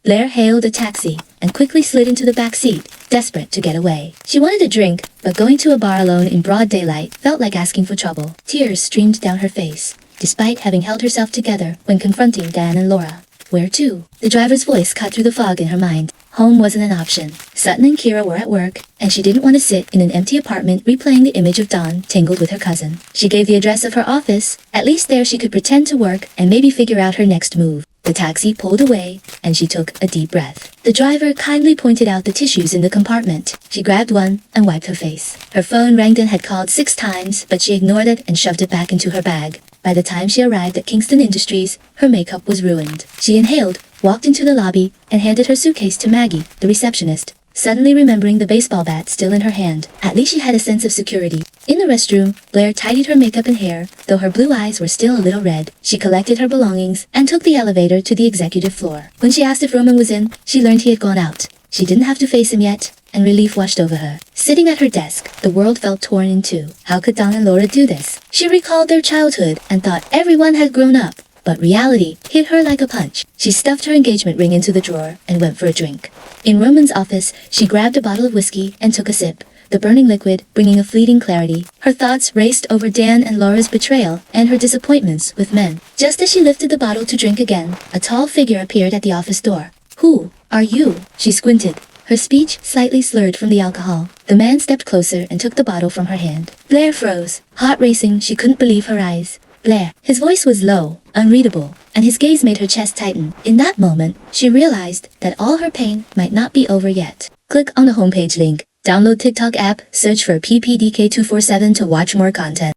Blair hailed a taxi and quickly slid into the back seat, desperate to get away. She wanted a drink, but going to a bar alone in broad daylight felt like asking for trouble. Tears streamed down her face, despite having held herself together when confronting Dan and Laura. Where to? The driver's voice cut through the fog in her mind. Home wasn't an option. Sutton and Kira were at work, and she didn't want to sit in an empty apartment replaying the image of Dawn tangled with her cousin. She gave the address of her office. At least there she could pretend to work and maybe figure out her next move. The taxi pulled away, and she took a deep breath. The driver kindly pointed out the tissues in the compartment. She grabbed one and wiped her face. Her phone rang and had called 6 times, but she ignored it and shoved it back into her bag. By the time she arrived at Kingston Industries, her makeup was ruined. She inhaled, walked into the lobby, and handed her suitcase to Maggie, the receptionist, suddenly remembering the baseball bat still in her hand. At least she had a sense of security. In the restroom, Blair tidied her makeup and hair, though her blue eyes were still a little red. She collected her belongings and took the elevator to the executive floor. When she asked if Roman was in, she learned he had gone out. She didn't have to face him yet, and relief washed over her. Sitting at her desk, the world felt torn in two. How could Dawn and Laura do this? She recalled their childhood and thought everyone had grown up. But reality hit her like a punch. She stuffed her engagement ring into the drawer and went for a drink. In Roman's office, she grabbed a bottle of whiskey and took a sip, the burning liquid bringing a fleeting clarity. Her thoughts raced over Dan and Laura's betrayal and her disappointments with men. Just as she lifted the bottle to drink again, a tall figure appeared at the office door. "Who are you?" She squinted, her speech slightly slurred from the alcohol. The man stepped closer and took the bottle from her hand. Blair froze, heart racing. She couldn't believe her eyes. Blair. His voice was low, unreadable, and his gaze made her chest tighten. In that moment, she realized that all her pain might not be over yet. Click on the homepage link. Download TikTok app, search for PPDK247 to watch more content.